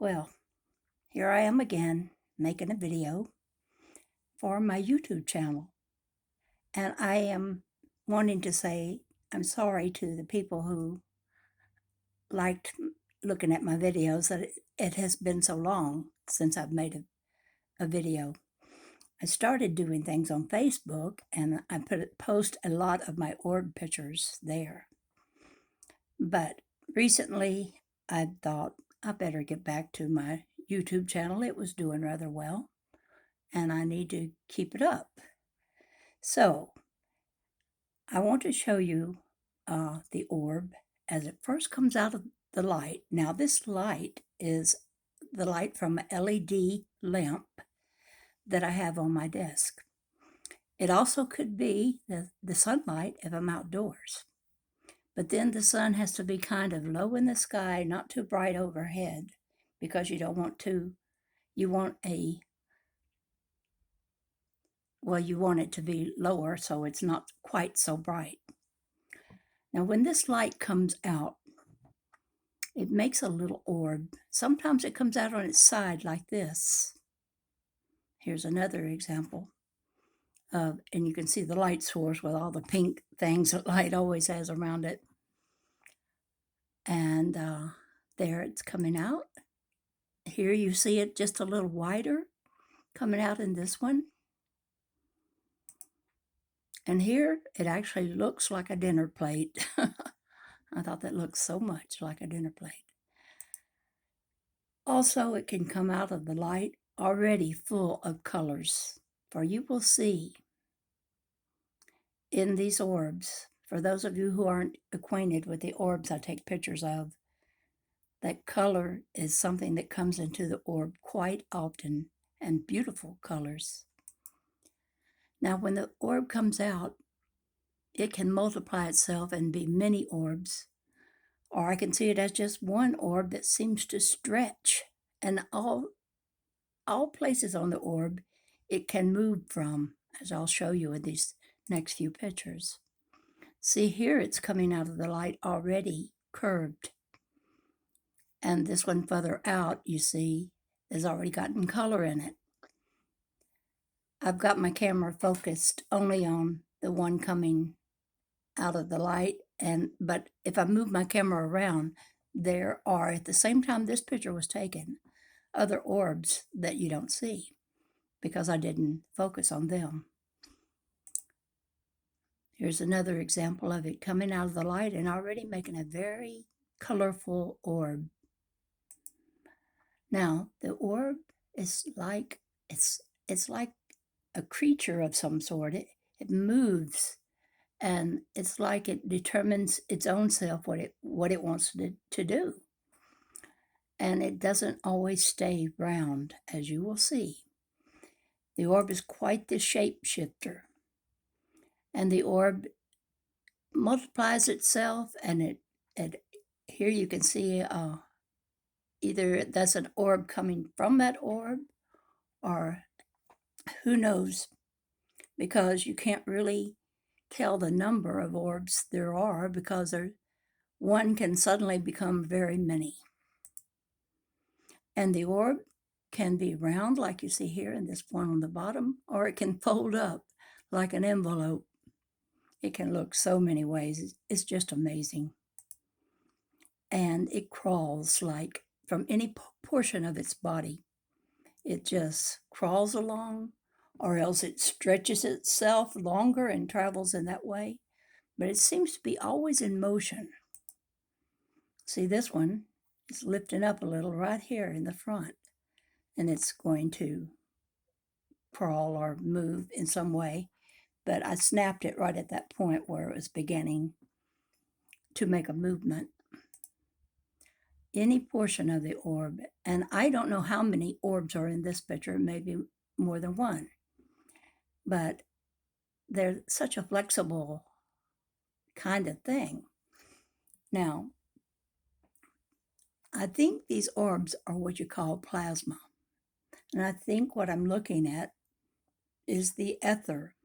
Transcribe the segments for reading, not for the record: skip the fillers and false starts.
Well, here I am again making a video for my YouTube channel. And I am wanting to say I'm sorry to the people who liked looking at my videos that it has been so long since I've made a video. I started doing things on Facebook and I post a lot of my orb pictures there. But recently I thought I better get back to my YouTube channel. It was doing rather well and I need to keep it up. So I want to show you the orb as it first comes out of the light. Now this light is the light from an LED lamp that I have on my desk. It also could be the sunlight if I'm outdoors. But then the sun has to be kind of low in the sky, not too bright overhead, because you don't want to, you want you want it to be lower so it's not quite so bright. Now when this light comes out, it makes a little orb. Sometimes it comes out on its side like this. Here's another example. And you can see the light source with all the pink things that light always has around it. And there it's coming out. Here you see it just a little wider coming out in this one. And here it actually looks like a dinner plate. I thought that looked so much like a dinner plate. Also, it can come out of the light already full of colors, for you will see in these orbs, for those of you who aren't acquainted with the orbs I take pictures of, that color is something that comes into the orb quite often, and beautiful colors. Now, when the orb comes out, it can multiply itself and be many orbs, or I can see it as just one orb that seems to stretch, and all places on the orb it can move from, as I'll show you in these next few pictures. See here, it's coming out of the light already curved. And this one further out, you see, has already gotten color in it. I've got my camera focused only on the one coming out of the light, but if I move my camera around, there are, at the same time this picture was taken, other orbs that you don't see because I didn't focus on them. Here's another example of it coming out of the light and already making a very colorful orb. Now, the orb is like, it's like a creature of some sort. It moves, and it's like it determines its own self what it wants to do. And it doesn't always stay round, as you will see. The orb is quite the shapeshifter. And the orb multiplies itself, and here you can see either that's an orb coming from that orb, or who knows, because you can't really tell the number of orbs there are because one can suddenly become very many. And the orb can be round like you see here in this one on the bottom, or it can fold up like an envelope. It can look so many ways. It's just amazing. And it crawls like from any portion of its body. It just crawls along, or else it stretches itself longer and travels in that way. But it seems to be always in motion. See, this one is lifting up a little right here in the front, and it's going to crawl or move in some way. But I snapped it right at that point where it was beginning to make a movement. Any portion of the orb, and I don't know how many orbs are in this picture, maybe more than one, but they're such a flexible kind of thing. Now, I think these orbs are what you call plasma, and I think what I'm looking at is the ether,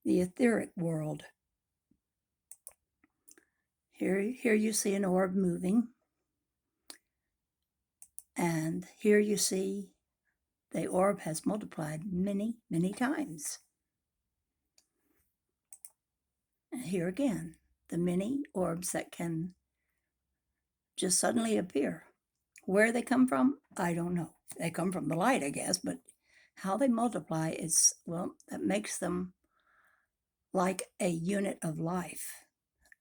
the etheric world. Here you see an orb moving. And here you see the orb has multiplied many, many times. And here again, the many orbs that can just suddenly appear. Where they come from, I don't know. They come from the light, I guess, but how they multiply is, well, that makes them like a unit of life,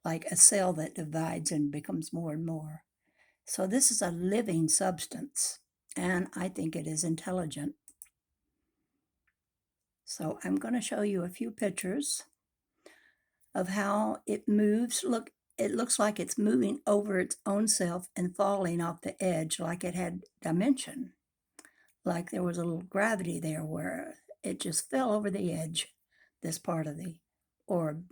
like a cell that divides and becomes more and more. So this is a living substance, and I think it is intelligent. So I'm going to show you a few pictures of how it moves. Look, it looks like it's moving over its own self and falling off the edge like it had dimension, like there was a little gravity there where it just fell over the edge, this part of the orb.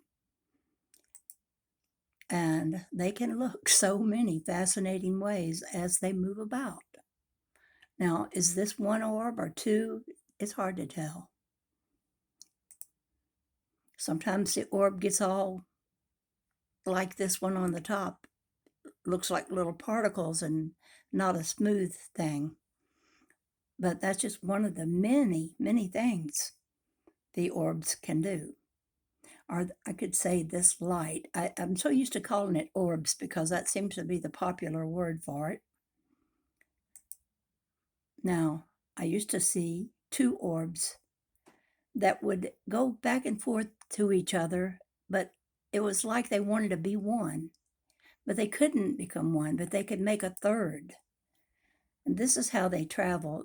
And they can look so many fascinating ways as they move about. Now, is this one orb or two? It's hard to tell. Sometimes the orb gets all like this one on the top, looks like little particles and not a smooth thing. But that's just one of the many, many things the orbs can do. Or I could say this light. I'm so used to calling it orbs because that seems to be the popular word for it. Now, I used to see two orbs that would go back and forth to each other, but it was like they wanted to be one, but they couldn't become one, but they could make a third. And this is how they travel.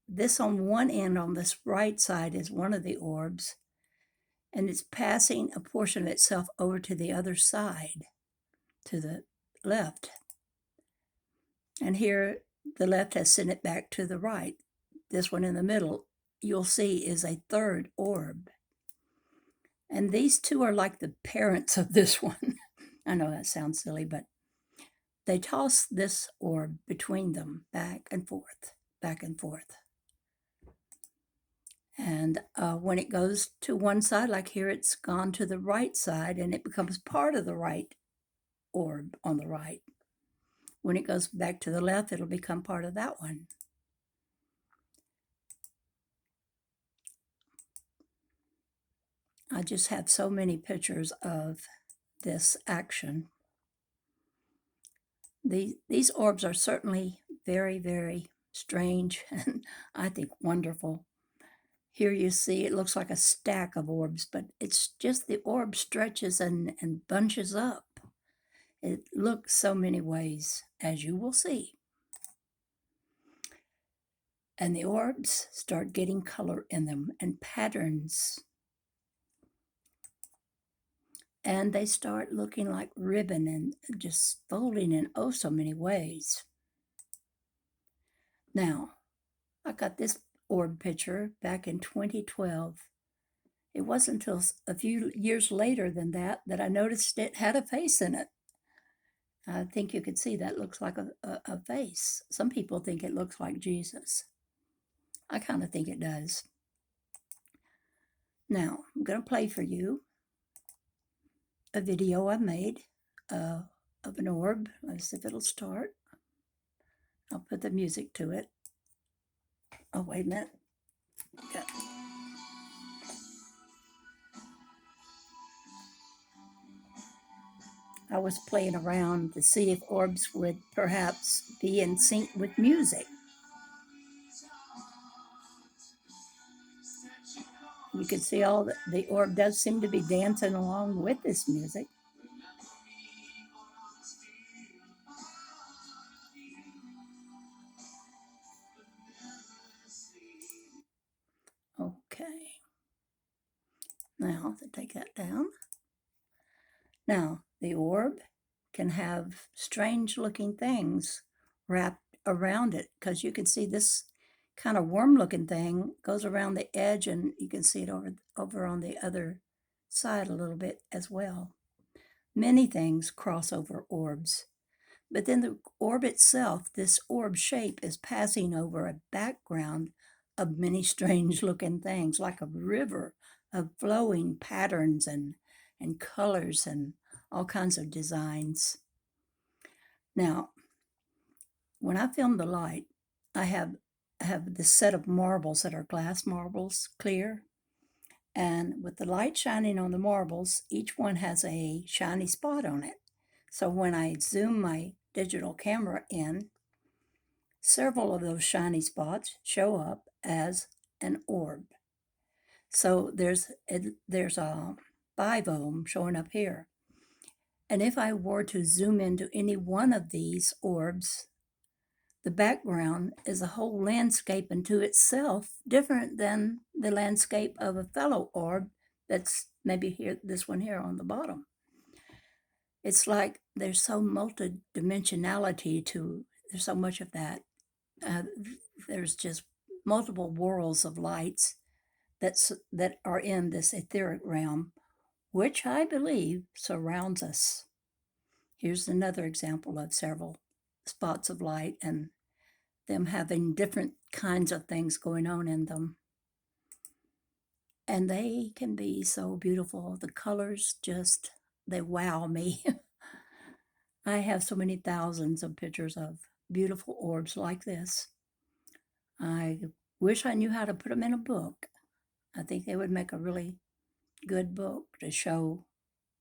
This on one end, on this right side, is one of the orbs, and it's passing a portion of itself over to the other side, to the left. And here, the left has sent it back to the right. This one in the middle, you'll see, is a third orb. And these two are like the parents of this one. I know that sounds silly, but they toss this orb between them, back and forth, back and forth. And when it goes to one side, like here, it's gone to the right side and it becomes part of the right orb on the right. When it goes back to the left, it'll become part of that one. I just have so many pictures of this action. These orbs are certainly very, very strange and I think wonderful. Here you see it looks like a stack of orbs, but it's just the orb stretches and bunches up. It looks so many ways, as you will see. And the orbs start getting color in them and patterns. And they start looking like ribbon and just folding in oh so many ways. Now, I got this orb picture back in 2012. It wasn't until a few years later than that I noticed it had a face in it. I think you could see that looks like a face. Some people think it looks like Jesus. I kind of think it does. Now, I'm going to play for you a video I made of an orb. Let's see if it'll start. I'll put the music to it. Oh, wait a minute. Yeah. I was playing around to see if orbs would perhaps be in sync with music. You can see all the orb does seem to be dancing along with this music. Okay. Now, to take that down. Now, the orb can have strange looking things wrapped around it because you can see this kind of worm looking thing goes around the edge and you can see it over on the other side a little bit as well. Many things cross over orbs. But then the orb itself, this orb shape is passing over a background of many strange looking things, like a river of flowing patterns and colors and all kinds of designs. Now, when I filmed the light, I have this set of marbles that are glass marbles, clear, and with the light shining on the marbles, each one has a shiny spot on it. So when I zoom my digital camera in, several of those shiny spots show up as an orb. So there's a 5 of them showing up here. And if I were to zoom into any one of these orbs, the background is a whole landscape unto itself, different than the landscape of a fellow orb that's maybe here, this one here on the bottom. It's like there's so multidimensionality to, there's so much of that. There's just multiple worlds of lights that are in this etheric realm, which I believe surrounds us. Here's another example of several spots of light and them having different kinds of things going on in them. And they can be so beautiful. The colors just, they wow me. I have so many thousands of pictures of beautiful orbs like this. I wish I knew how to put them in a book. I think they would make a really good book to show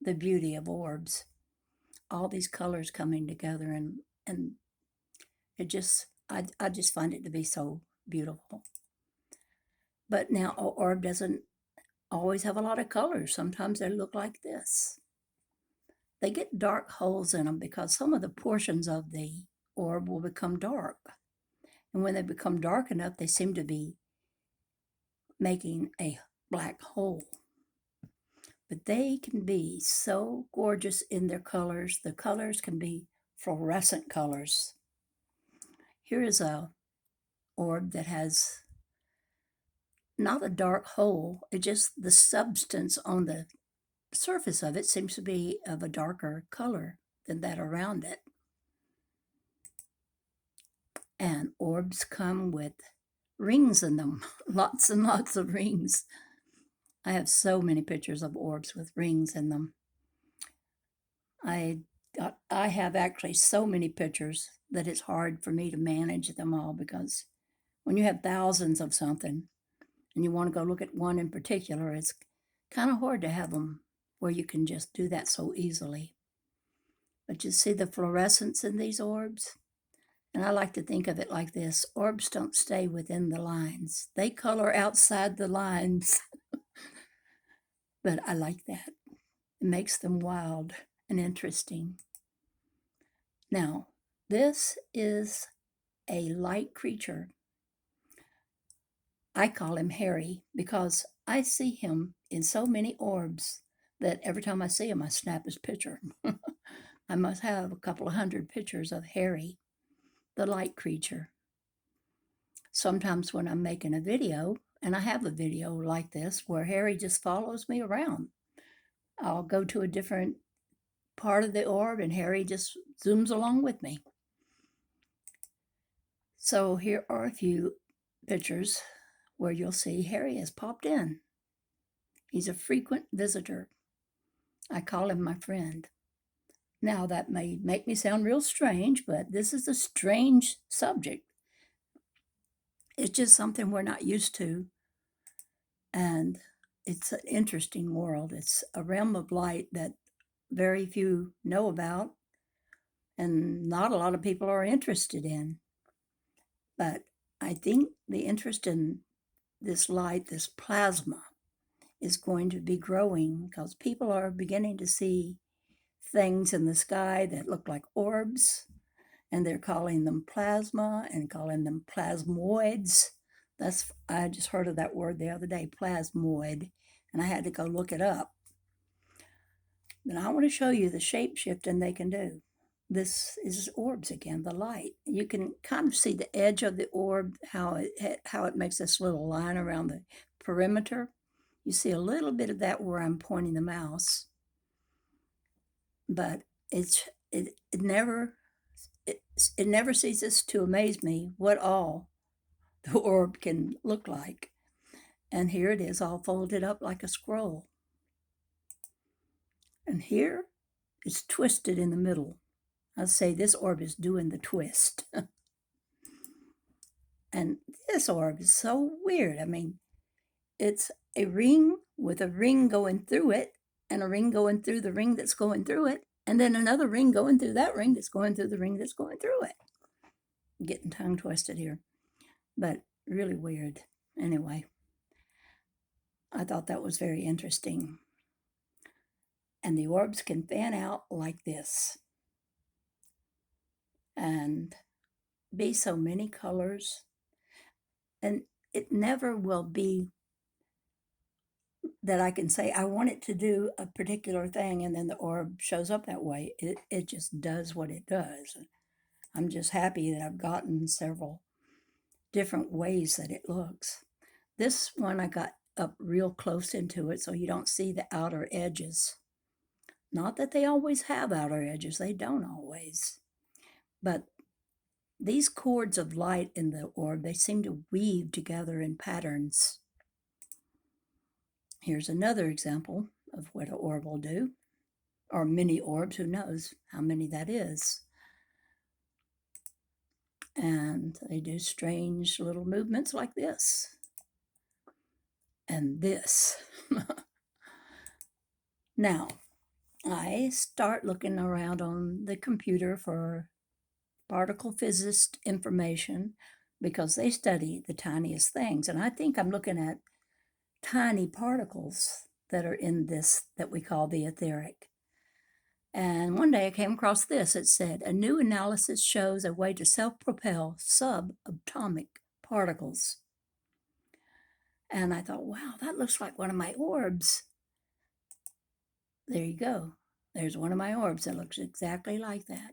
the beauty of orbs. All these colors coming together, and it just, I just find it to be so beautiful. But now, an orb doesn't always have a lot of colors. Sometimes they look like this. They get dark holes in them because some of the portions of the orb will become dark. And when they become dark enough, they seem to be making a black hole. But they can be so gorgeous in their colors. The colors can be fluorescent colors. Here is a orb that has not a dark hole, it just, the substance on the surface of it seems to be of a darker color than that around it. And orbs come with rings in them, lots and lots of rings. I have so many pictures of orbs with rings in them. I have actually so many pictures that it's hard for me to manage them all, because when you have thousands of something and you want to go look at one in particular, it's kind of hard to have them where you can just do that so easily. But you see the fluorescence in these orbs? And I like to think of it like this: orbs don't stay within the lines. They color outside the lines. But I like that. It makes them wild and interesting. Now, this is a light creature. I call him Harry because I see him in so many orbs that every time I see him, I snap his picture. I must have a couple of hundred pictures of Harry, the light creature. Sometimes when I'm making a video, and I have a video like this where Harry just follows me around, I'll go to a different part of the orb and Harry just zooms along with me. So here are a few pictures where you'll see Harry has popped in. He's a frequent visitor. I call him my friend. Now, that may make me sound real strange, but this is a strange subject. It's just something we're not used to. And it's an interesting world. It's a realm of light that very few know about and not a lot of people are interested in. But I think the interest in this light, this plasma, is going to be growing because people are beginning to see things in the sky that look like orbs, and they're calling them plasma and calling them plasmoids. I just heard of that word the other day, plasmoid, and I had to go look it up. But I want to show you the shape shifting they can do. This is orbs again, the light. You can kind of see the edge of the orb, how it makes this little line around the perimeter. You see a little bit of that where I'm pointing the mouse, but it never ceases to amaze me what all the orb can look like. And here it is, all folded up like a scroll. And here it's twisted in the middle. I'll say this orb is doing the twist. And this orb is so weird. I mean, it's a ring with a ring going through it, and a ring going through the ring that's going through it, and then another ring going through that ring that's going through the ring that's going through it. I'm getting tongue twisted here, but really weird. Anyway, I thought that was very interesting. And the orbs can fan out like this and be so many colors. And it never will be that I can say, I want it to do a particular thing, and then the orb shows up that way. It just does what it does. I'm just happy that I've gotten several different ways that it looks. This one I got up real close into it so you don't see the outer edges. Not that they always have outer edges, they don't always. But these chords of light in the orb, they seem to weave together in patterns. Here's another example of what an orb will do, or many orbs, who knows how many that is. And they do strange little movements like this and this. Now, I start looking around on the computer for particle physicist information because they study the tiniest things. And I think I'm looking at tiny particles that are in this that we call the etheric. And one day I came across this. It said, a new analysis shows a way to self-propel subatomic particles. And I thought, wow, that looks like one of my orbs. There you go. There's one of my orbs that looks exactly like that.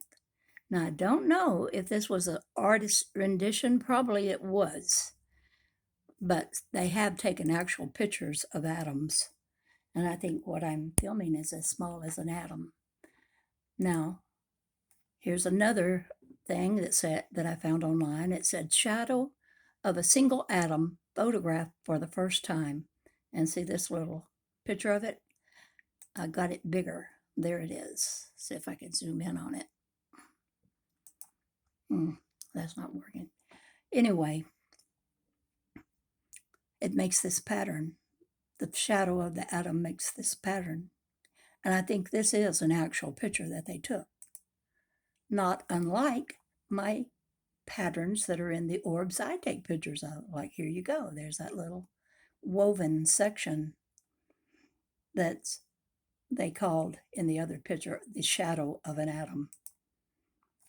Now, I don't know if this was an artist's rendition. Probably it was. But they have taken actual pictures of atoms. And I think what I'm filming is as small as an atom. Now, here's another thing that I found online. It said, shadow of a single atom photographed for the first time. And see this little picture of it? I got it bigger. There it is. See if I can zoom in on it. That's not working. Anyway, it makes this pattern. The shadow of the atom makes this pattern. And I think this is an actual picture that they took. Not unlike my patterns that are in the orbs I take pictures of. Like, here you go. There's that little woven section that's they called in the other picture the shadow of an atom.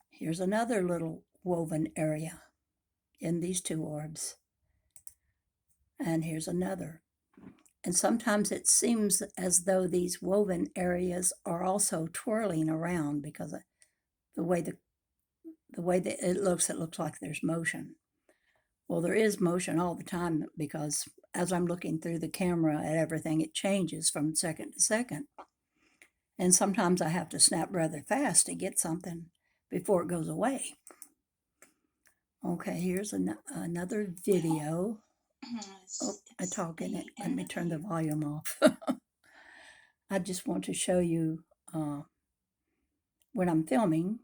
Here's another little woven area in these two orbs. And here's another. And sometimes it seems as though these woven areas are also twirling around because of the way that it looks like there's motion. Well, there is motion all the time because as I'm looking through the camera at everything, it changes from second to second. And sometimes I have to snap rather fast to get something before it goes away. Okay, here's another video. Oh, I talk in it. Let me turn the volume off. I just want to show you when I'm filming.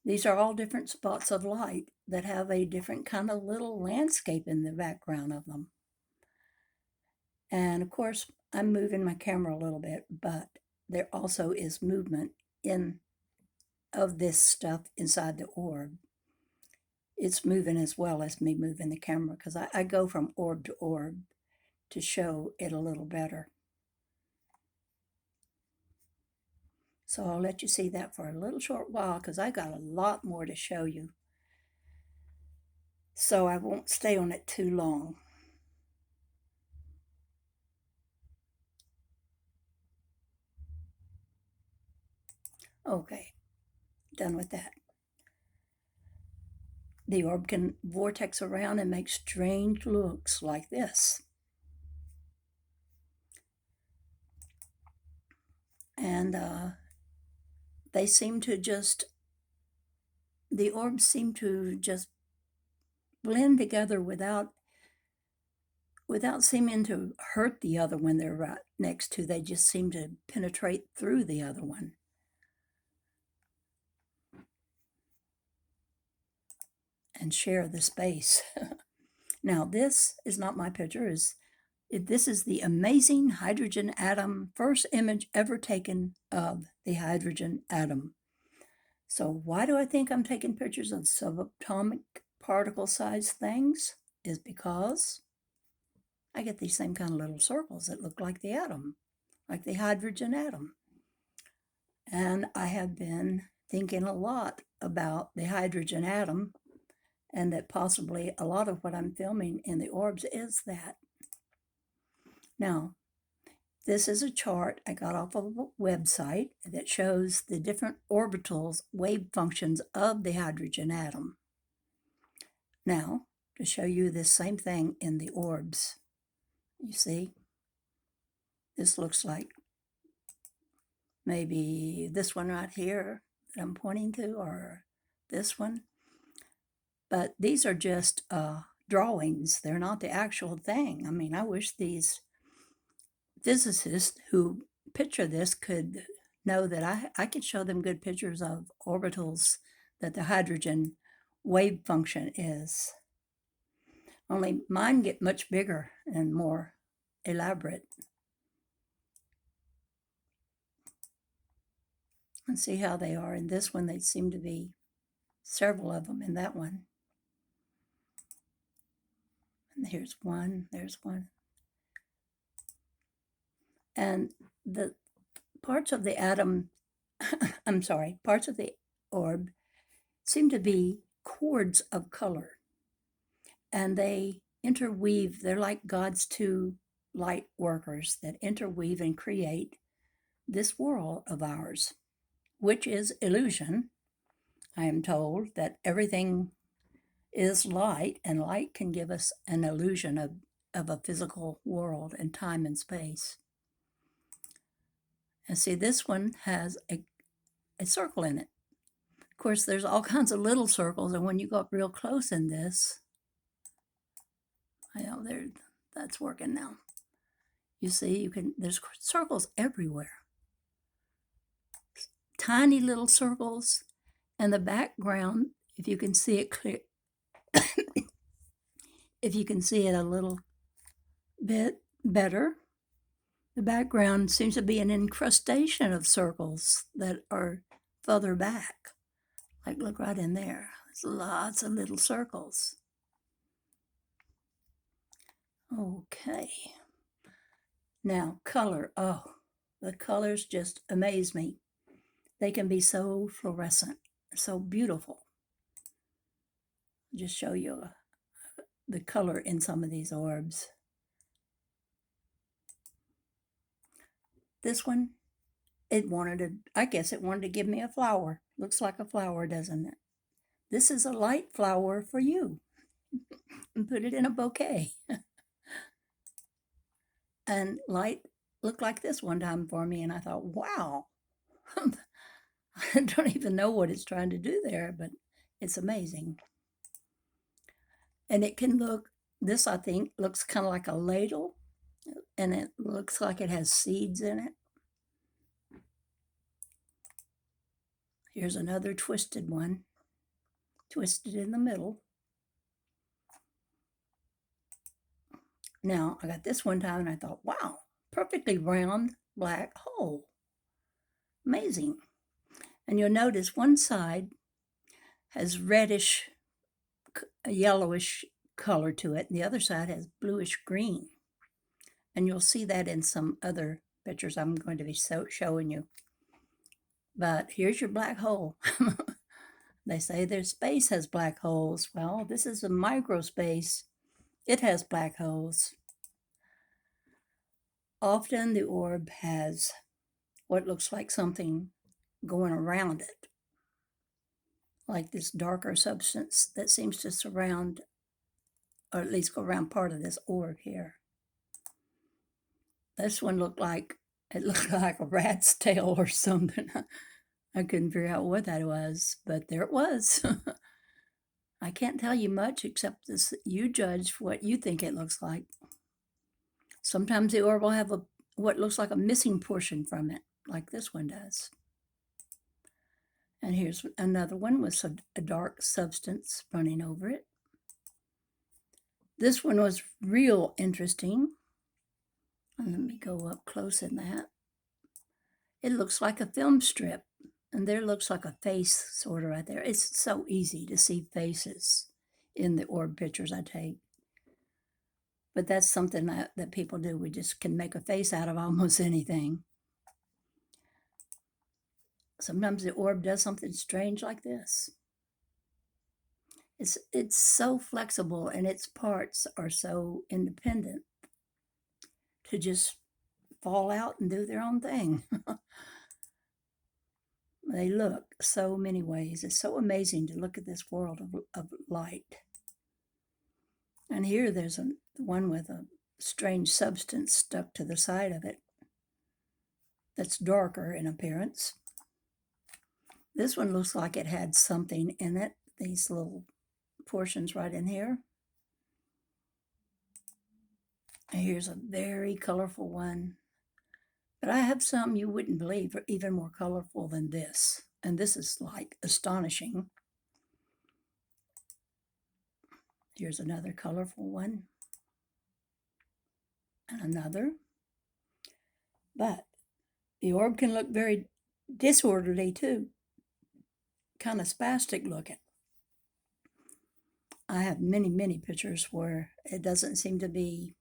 These are all different spots of light that have a different kind of little landscape in the background of them. And of course, I'm moving my camera a little bit, but there also is movement of this stuff inside the orb. It's moving as well as me moving the camera because I go from orb to orb to show it a little better. So I'll let you see that for a little short while because I got a lot more to show you. So I won't stay on it too long. Okay, done with that. The orb can vortex around and make strange looks like this. And they seem to the orbs seem to just blend together without seeming to hurt the other one they're right next to. They just seem to penetrate through the other one. and share the space. Now, this is not my picture. This is the amazing hydrogen atom, first image ever taken of the hydrogen atom. So why do I think I'm taking pictures of subatomic particle-sized things? Is because I get these same kind of little circles that look like the atom, like the hydrogen atom. And I have been thinking a lot about the hydrogen atom, and that possibly a lot of what I'm filming in the orbs is that. Now, this is a chart I got off of a website that shows the different orbitals, wave functions of the hydrogen atom. Now, to show you this same thing in the orbs, you see, this looks like maybe this one right here that I'm pointing to, or this one. But these are just drawings. They're not the actual thing. I mean, I wish these physicists who picture this could know that I could show them good pictures of orbitals that the hydrogen wave function is. Only mine get much bigger and more elaborate. And see how they are. In this one, they seem to be several of them in that one. And here's one, there's one. And the parts of the atom, parts of the orb seem to be chords of color. And they interweave, they're like God's two light workers that interweave and create this world of ours, which is illusion. I am told that everything is light, and light can give us an illusion of a physical world and time and space. And see, this one has a circle in it. Of course, there's all kinds of little circles, and when you go up real close in this, I know that's working now. You see, there's circles everywhere. Tiny little circles, and the background, if you can see it clear, if you can see it a little bit better, the background seems to be an incrustation of circles that are further back. Like, look right in there. There's lots of little circles. Okay. Now, color. Oh, the colors just amaze me. They can be so fluorescent, so beautiful. I'll just show you the color in some of these orbs. This one, I guess it wanted to give me a flower. Looks like a flower, doesn't it? This is a light flower for you. And put it in a bouquet. And light looked like this one time for me, and I thought, wow. I don't even know what it's trying to do there, but it's amazing. And it can look, this I think looks kind of like a ladle, and it looks like it has seeds in it. Here's another twisted one, twisted in the middle. Now, I got this one time and I thought, wow, perfectly round black hole. Amazing. And you'll notice one side has reddish, yellowish color to it, and the other side has bluish green. And you'll see that in some other pictures I'm going to be showing you. But here's your black hole. They say their space has black holes. Well, this is a microspace. It has black holes. Often the orb has what looks like something going around it, like this darker substance that seems to surround, or at least go around part of this orb here. This one looked like a rat's tail or something. I couldn't figure out what that was, but there it was. I can't tell you much except this, you judge what you think it looks like. Sometimes the orb will have what looks like a missing portion from it, like this one does. And here's another one with a dark substance running over it. This one was real interesting. And let me go up close in that. It looks like a film strip. And there looks like a face sort of right there. It's so easy to see faces in the orb pictures I take. But that's something that people do. We just can make a face out of almost anything. Sometimes the orb does something strange like this. It's so flexible and its parts are so independent to just fall out and do their own thing. They look so many ways. It's so amazing to look at this world of light. And here there's one with a strange substance stuck to the side of it that's darker in appearance. This one looks like it had something in it, these little portions right in here. And here's a very colorful one. But I have some you wouldn't believe are even more colorful than this. And this is like astonishing. Here's another colorful one. And another. But the orb can look very disorderly too. Kind of spastic looking. I have many, many pictures where it doesn't seem to be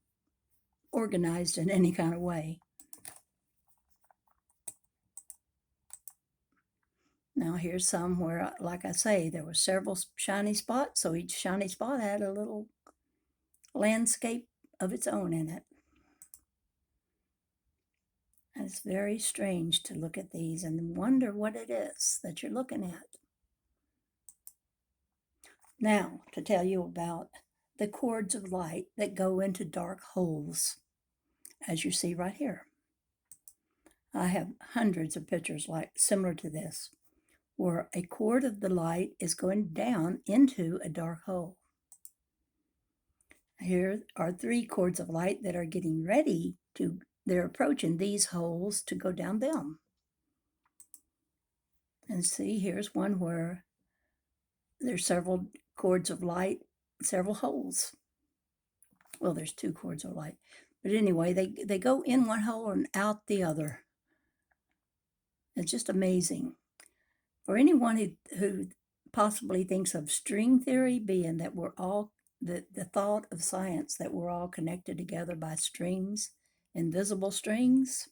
organized in any kind of way. Now here's some where, like I say, there were several shiny spots, so each shiny spot had a little landscape of its own in it. And it's very strange to look at these and wonder what it is that you're looking at. Now, to tell you about the cords of light that go into dark holes, as you see right here. I have hundreds of pictures similar to this, where a cord of the light is going down into a dark hole. Here are 3 cords of light that are getting ready to, they're approaching these holes to go down them. And see, here's one where there's several cords of light, several holes. Well, there's 2 cords of light. But anyway, they go in one hole and out the other. It's just amazing. For anyone who possibly thinks of string theory being that we're all, the thought of science that we're all connected together by strings, invisible strings,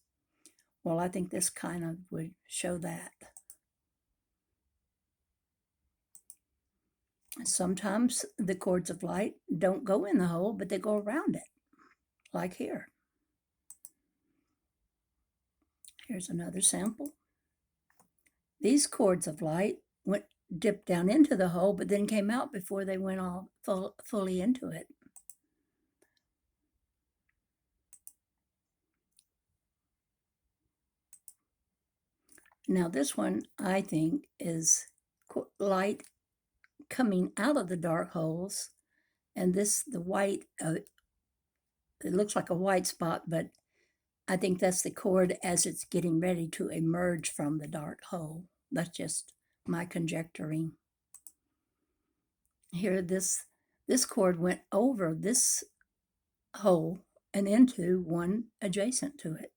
well, I think this kind of would show that. Sometimes the cords of light don't go in the hole, but they go around it, like here. Here's another sample. These cords of light dipped down into the hole, but then came out before they went all fully into it. Now this one, I think, is light coming out of the dark holes, and the white, it looks like a white spot, but I think that's the cord as it's getting ready to emerge from the dark hole. That's just my conjecturing. Here, this cord went over this hole and into one adjacent to it.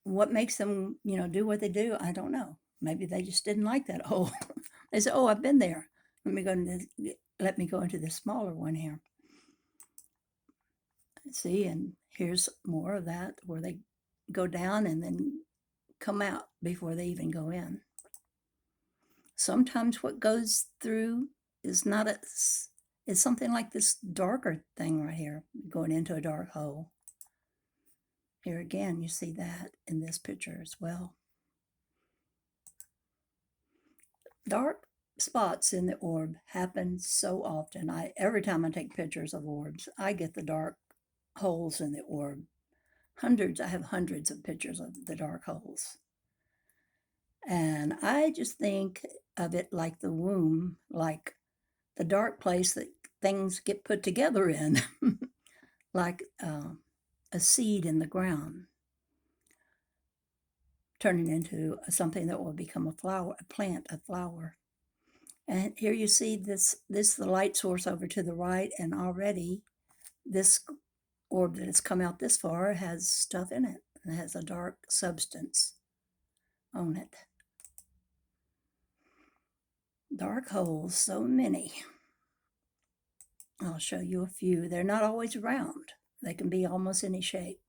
What makes them, do what they do, I don't know. Maybe they just didn't like that hole. They said, oh, I've been there. Let me go into the smaller one here. See, and here's more of that where they go down and then come out before they even go in. Sometimes what goes through is not it's something like this darker thing right here, going into a dark hole. Here again, you see that in this picture as well. Dark spots in the orb happen so often. Every time I take pictures of orbs, I get the dark holes in the orb. I have hundreds of pictures of the dark holes. And I just think of it like the womb, like the dark place that things get put together in, like a seed in the ground. turning into something that will become a flower, a plant, a flower. And here you see this the light source over to the right, and already this orb that has come out this far has stuff in it. It has a dark substance on it. Dark holes, so many. I'll show you a few. They're not always round. They can be almost any shape.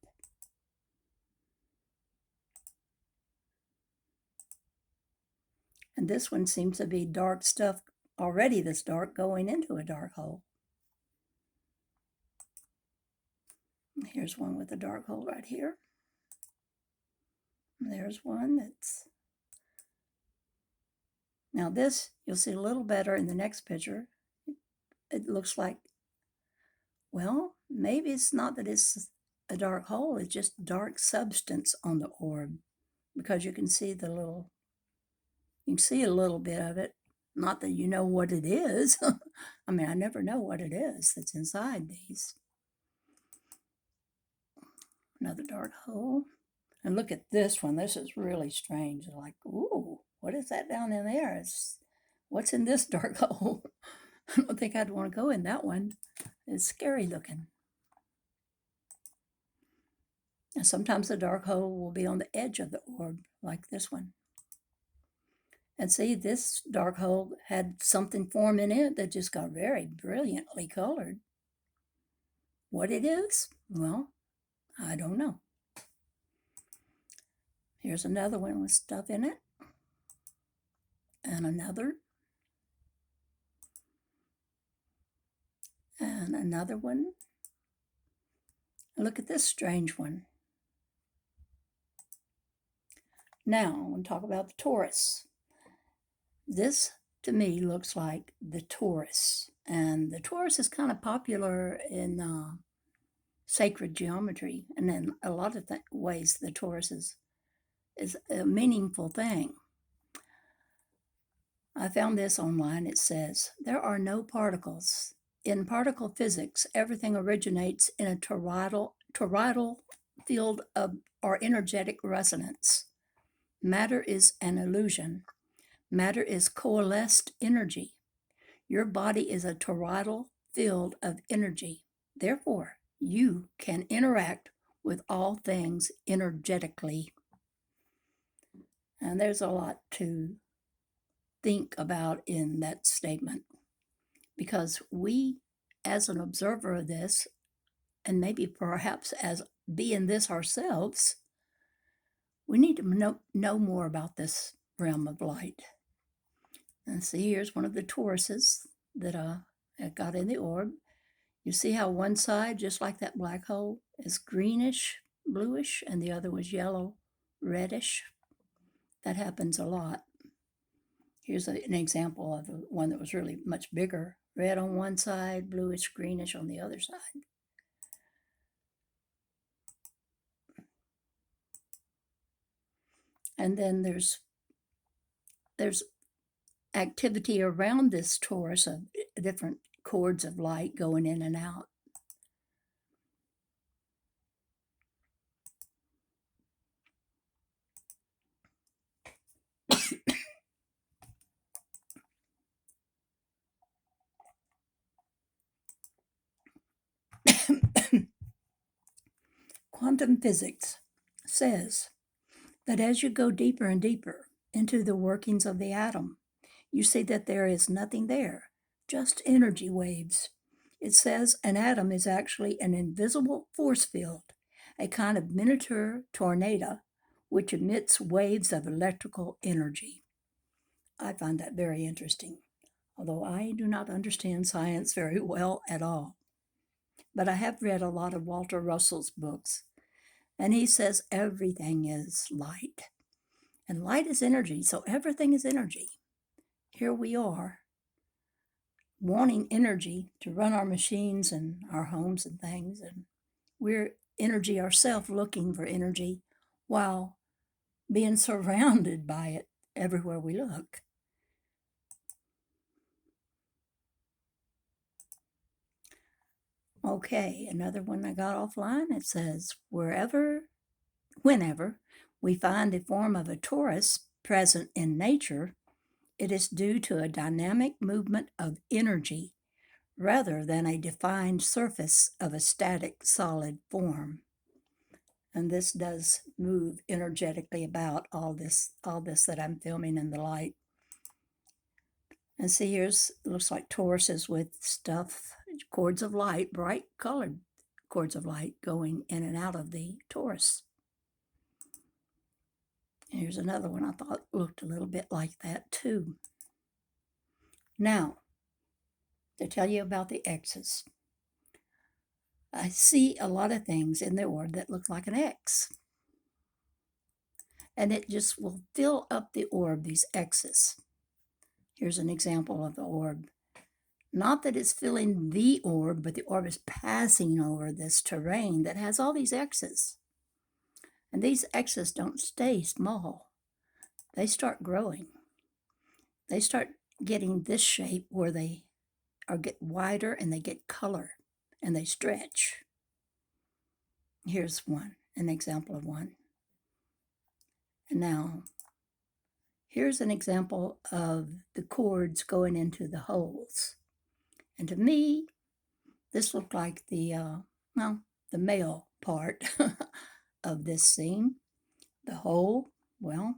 And this one seems to be dark stuff already this dark going into a dark hole. Here's one with a dark hole right here. There's one that's... Now this, you'll see a little better in the next picture. It looks like, well, maybe it's not that it's a dark hole, it's just dark substance on the orb, because you can see you can see a little bit of it. Not that you know what it is. I mean, I never know what it is that's inside these. Another dark hole. And look at this one. This is really strange. Like, ooh, what is that down in there? What's in this dark hole? I don't think I'd want to go in that one. It's scary looking. And sometimes the dark hole will be on the edge of the orb, like this one. And see, this dark hole had something form in it that just got very brilliantly colored. What it is? Well, I don't know. Here's another one with stuff in it. And another. And another one. And look at this strange one. Now, I want to talk about the torus. This, to me, looks like the torus. And the torus is kind of popular in sacred geometry. And in a lot of ways, the torus is a meaningful thing. I found this online. It says, there are no particles. In particle physics, everything originates in a toroidal field or energetic resonance. Matter is an illusion. Matter is coalesced energy. Your body is a toroidal field of energy. Therefore, you can interact with all things energetically. And there's a lot to think about in that statement, because we, as an observer of this, and maybe perhaps as being this ourselves, we need to know more about this realm of light. And see, here's one of the toruses that I got in the orb. You see how one side, just like that black hole, is greenish, bluish, and the other was yellow, reddish. That happens a lot. Here's an example of one that was really much bigger. Red on one side, bluish, greenish on the other side. And then there's activity around this torus of different chords of light going in and out. Quantum physics says that as you go deeper and deeper into the workings of the atom, you see that there is nothing there, just energy waves. It says an atom is actually an invisible force field, a kind of miniature tornado, which emits waves of electrical energy. I find that very interesting, although I do not understand science very well at all. But I have read a lot of Walter Russell's books, and he says everything is light. And light is energy, so everything is energy. Here we are, wanting energy to run our machines and our homes and things, and we're energy ourselves, looking for energy while being surrounded by it everywhere we look. Okay, another one I got offline. It says, whenever we find the form of a torus present in nature, it is due to a dynamic movement of energy rather than a defined surface of a static solid form. And this does move energetically about all this that I'm filming in the light. And see, here's, looks like toruses with stuff, cords of light, bright colored cords of light going in and out of the torus. And here's another one I thought looked a little bit like that too. Now, to tell you about the X's. I see a lot of things in the orb that look like an X. And it just will fill up the orb, these X's. Here's an example of the orb. Not that it's filling the orb, but the orb is passing over this terrain that has all these X's. And these X's don't stay small. They start growing. They start getting this shape where they get wider and they get color and they stretch. Here's one, an example of one. And now, here's an example of the cords going into the holes. And to me, this looked like the male part of this scene. The hole, well,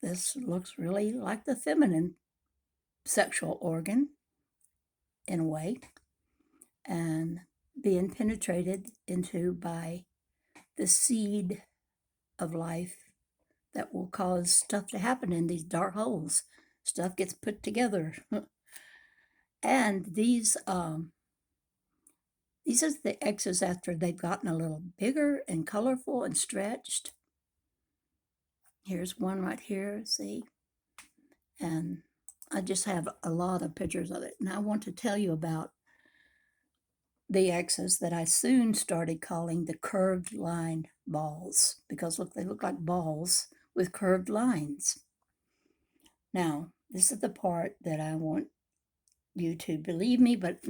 this looks really like the feminine sexual organ in a way, and being penetrated into by the seed of life that will cause stuff to happen in these dark holes. Stuff gets put together. And these are the X's after they've gotten a little bigger and colorful and stretched. Here's one right here, see? And I just have a lot of pictures of it. And I want to tell you about the X's that I soon started calling the curved line balls, because look, they look like balls with curved lines. Now, this is the part that I want you to believe me, but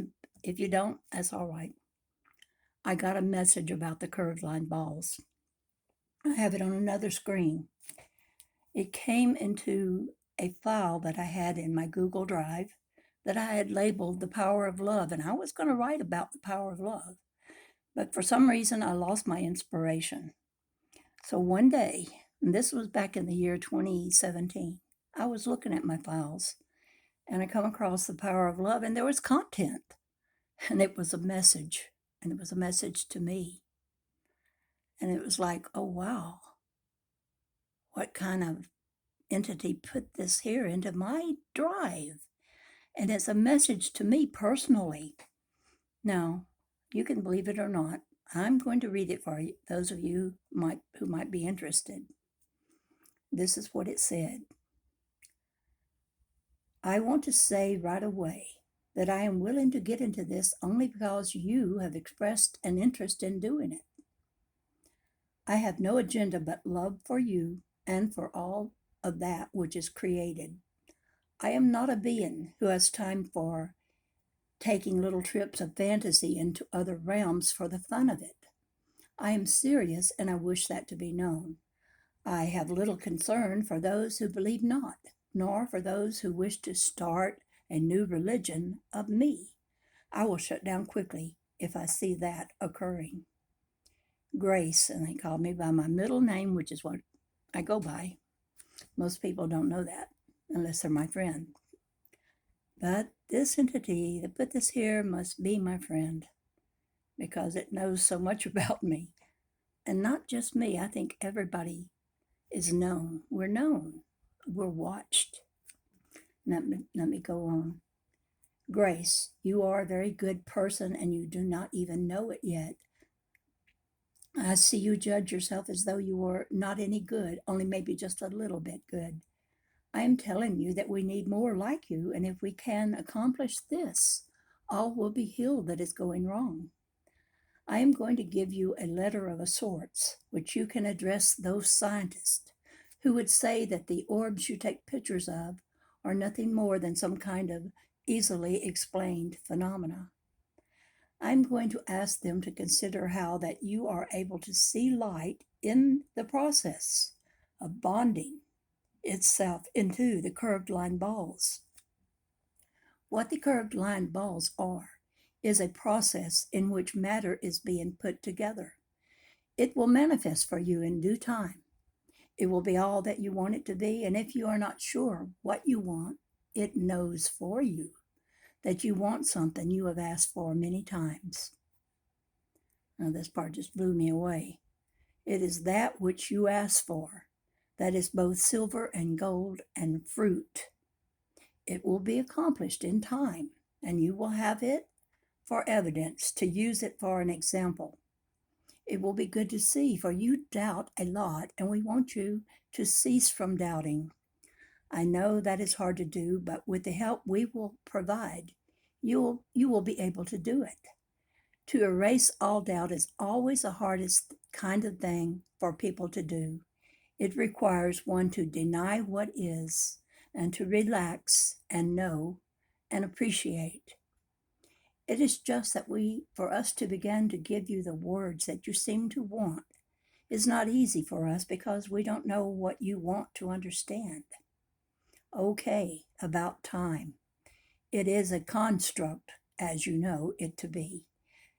if you don't, that's all right. I got a message about the curved line balls. I have it on another screen. It came into a file that I had in my Google Drive that I had labeled The Power of Love, and I was going to write about the power of love. But for some reason, I lost my inspiration. So one day, and this was back in the year 2017, I was looking at my files, and I come across The Power of Love, and there was content, and it was a message, and it was a message to me. And it was like, oh, wow, what kind of entity put this here into my drive? And it's a message to me personally. Now, you can believe it or not. I'm going to read it for you, those of you who might be interested. This is what it said. I want to say right away that I am willing to get into this only because you have expressed an interest in doing it. I have no agenda but love for you and for all of that which is created. I am not a being who has time for taking little trips of fantasy into other realms for the fun of it. I am serious, and I wish that to be known. I have little concern for those who believe not, nor for those who wish to start a new religion of me. I will shut down quickly if I see that occurring. Grace, and they call me by my middle name, which is what I go by. Most people don't know that unless they're my friend. But this entity that put this here must be my friend because it knows so much about me. And not just me, I think everybody is known. We're known. We're watched. Let me go on. Grace, you are a very good person and you do not even know it yet. I see you judge yourself as though you were not any good, only maybe just a little bit good. I am telling you that we need more like you, and if we can accomplish this, all will be healed that is going wrong. I am going to give you a letter of a sorts, which you can address those scientists who would say that the orbs you take pictures of are nothing more than some kind of easily explained phenomena. I'm going to ask them to consider how that you are able to see light in the process of bonding itself into the curved line balls. What the curved line balls are is a process in which matter is being put together. It will manifest for you in due time. It will be all that you want it to be, and if you are not sure what you want, it knows for you that you want something you have asked for many times. Now, this part just blew me away. It is that which you ask for that is both silver and gold and fruit. It will be accomplished in time, and you will have it for evidence to use it for an example. It will be good to see, for you doubt a lot, and we want you to cease from doubting. I know that is hard to do, but with the help we will provide, you will be able to do it. To erase all doubt is always the hardest kind of thing for people to do. It requires one to deny what is and to relax and know and appreciate. It is just that for us to begin to give you the words that you seem to want is not easy for us because we don't know what you want to understand. Okay, about time. It is a construct, as you know it to be,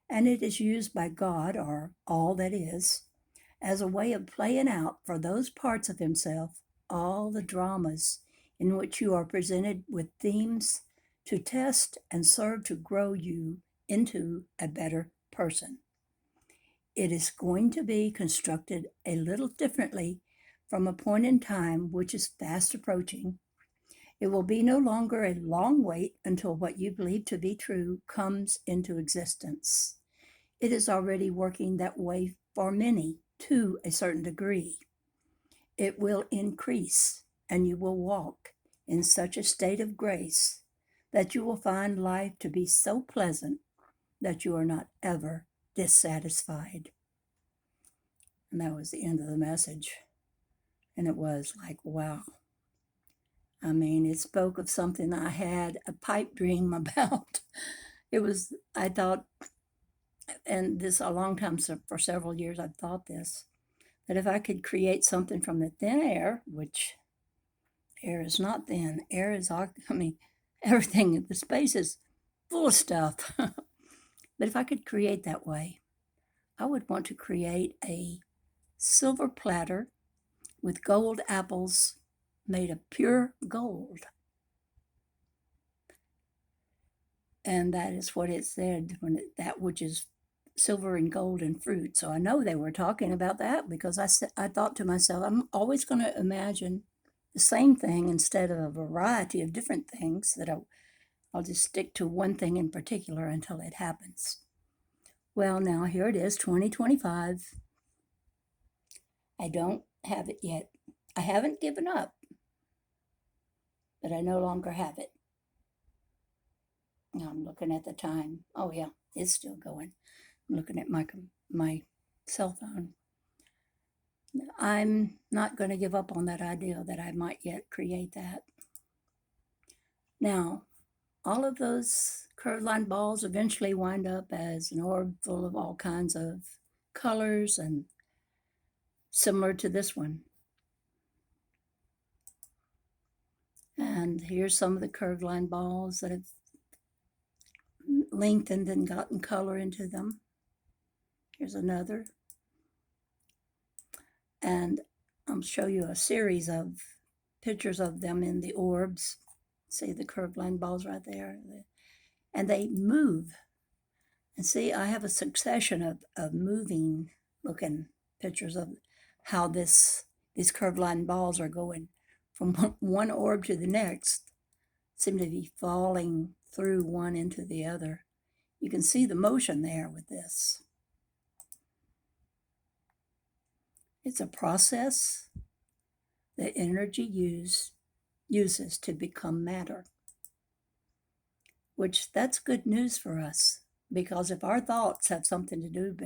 and it is used by God, or all that is, as a way of playing out for those parts of himself all the dramas in which you are presented with themes to test and serve to grow you into a better person. It is going to be constructed a little differently from a point in time which is fast approaching. It will be no longer a long wait until what you believe to be true comes into existence. It is already working that way for many to a certain degree. It will increase, and you will walk in such a state of grace that you will find life to be so pleasant that you are not ever dissatisfied. And that was the end of the message. And it was like, wow. I mean, it spoke of something I had a pipe dream about. I thought, and this a long time, for several years, I've thought this, that if I could create something from the thin air, which air is not thin, air is, everything, the space is full of stuff. But if I could create that way, I would want to create a silver platter with gold apples made of pure gold. And that is what it said, that which is silver and gold and fruit. So I know they were talking about that because I thought to myself, I'm always going to imagine the same thing instead of a variety of different things, that I'll just stick to one thing in particular until it happens. Well, now here it is, 2025. I don't have it yet. I haven't given up, but I no longer have it. Now I'm looking at the time. Oh yeah, it's still going. I'm looking at my cell phone. I'm not going to give up on that idea that I might yet create that. Now, all of those curved line balls eventually wind up as an orb full of all kinds of colors and similar to this one. And here's some of the curved line balls that have lengthened and gotten color into them. Here's another. And I'll show you a series of pictures of them in the orbs. See the curved line balls right there? And they move. And see, I have a succession of moving looking pictures of how these curved line balls are going from one orb to the next, seem to be falling through one into the other. You can see the motion there with this. It's a process that energy uses to become matter, which that's good news for us, because if our thoughts have something to do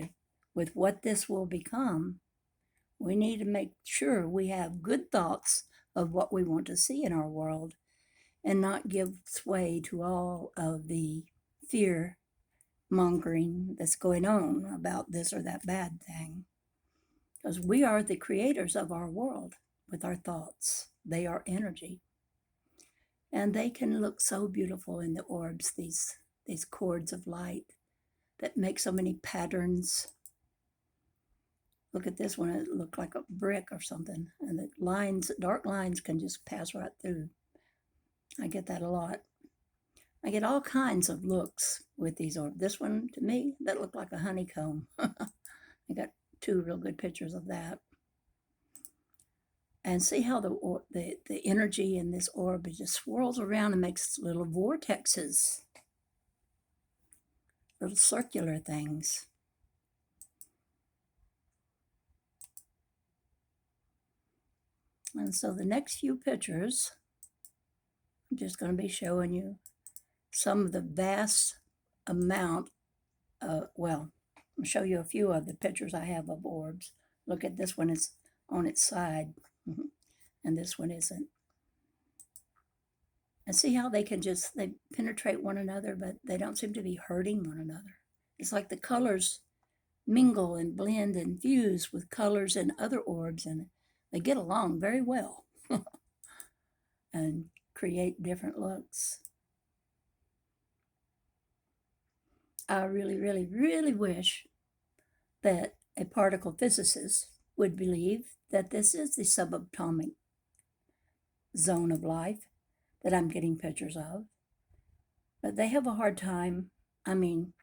with what this will become, we need to make sure we have good thoughts of what we want to see in our world and not give sway to all of the fear mongering that's going on about this or that bad thing. because we are the creators of our world with our thoughts. They are energy. And they can look so beautiful in the orbs, these cords of light that make so many patterns. Look at this one, it looked like a brick or something, and the lines, dark lines, can just pass right through. I get that a lot. I get all kinds of looks with these orbs. This one, to me, that looked like a honeycomb. I got two real good pictures of that. And see how the energy in this orb, it just swirls around and makes little vortexes, little circular things. And so the next few pictures, I'm just going to be showing you some of the vast amount well, I'll show you a few of the pictures I have of orbs. Look at this one, it's on its side, and this one isn't. And see how they penetrate one another, but they don't seem to be hurting one another. It's like the colors mingle and blend and fuse with colors in other orbs, and they get along very well and create different looks. I really, really, really wish that a particle physicist would believe that this is the subatomic zone of life that I'm getting pictures of. But they have a hard time. I mean,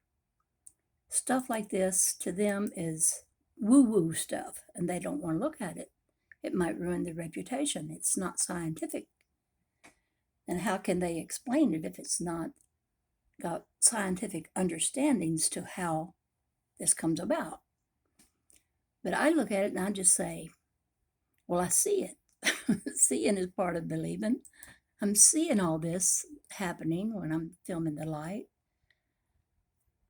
stuff like this to them is woo-woo stuff, and they don't want to look at it. It might ruin their reputation. It's not scientific. And how can they explain it if it's not got scientific understandings to how this comes about? But I look at it and I just say, well, I see it. Seeing is part of believing. I'm seeing all this happening when I'm filming the light.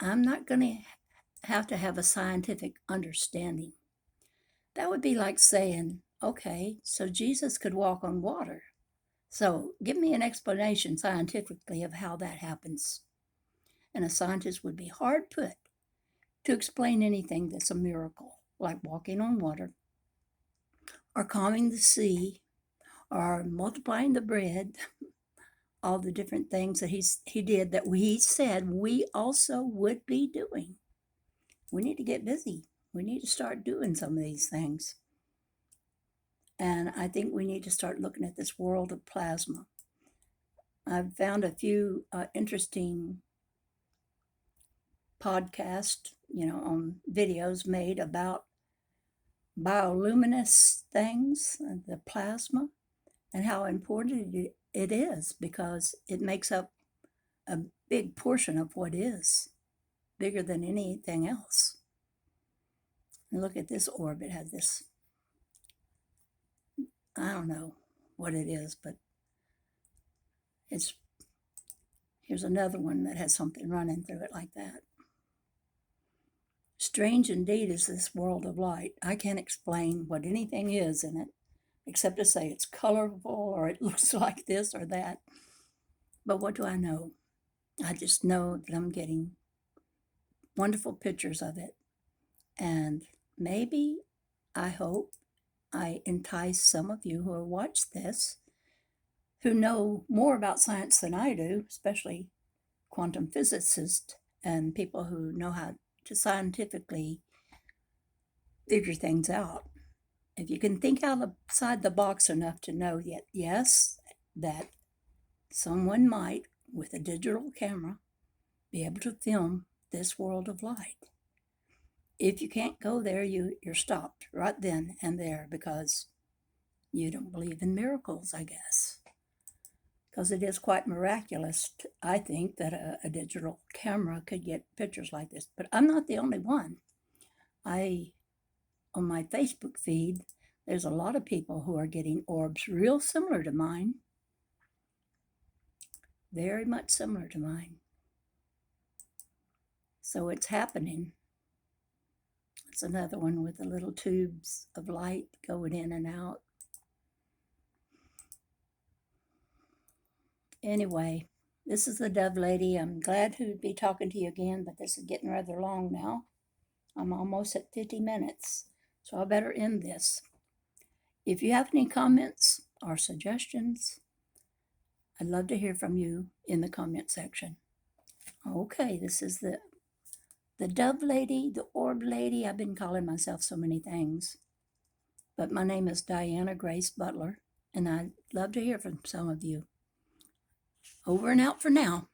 I'm not going to have a scientific understanding. That would be like saying, okay, so Jesus could walk on water. So give me an explanation scientifically of how that happens. And a scientist would be hard put to explain anything that's a miracle, like walking on water, or calming the sea, or multiplying the bread, all the different things that he did that he said we also would be doing. We need to get busy. We need to start doing some of these things. And I think we need to start looking at this world of plasma. I've found a few interesting podcasts, on videos made about bioluminescent things, the plasma, and how important it is, because it makes up a big portion of what is, bigger than anything else. And look at this orb. It has this, I don't know what it is, but here's another one that has something running through it like that. Strange indeed is this world of light. I can't explain what anything is in it, except to say it's colorful or it looks like this or that. But what do I know? I just know that I'm getting wonderful pictures of it. And maybe, I hope, I entice some of you who have watched this, who know more about science than I do, especially quantum physicists and people who know how to scientifically figure things out. If you can think outside the box enough to know that, yes, that someone might, with a digital camera, be able to film this world of light. If you can't go there, you're stopped right then and there, because you don't believe in miracles, I guess. Because it is quite miraculous, I think, that a digital camera could get pictures like this. But I'm not the only one. On my Facebook feed, there's a lot of people who are getting orbs real similar to mine. Very much similar to mine. So it's happening. It's another one with the little tubes of light going in and out. Anyway, this is the Dove Lady. I'm glad to be talking to you again, but this is getting rather long now. I'm almost at 50 minutes. So I better end this. If you have any comments or suggestions, I'd love to hear from you in the comment section. Okay, this is the dove lady, the orb lady. I've been calling myself so many things. But my name is Diana Grace Butler, and I'd love to hear from some of you. Over and out for now.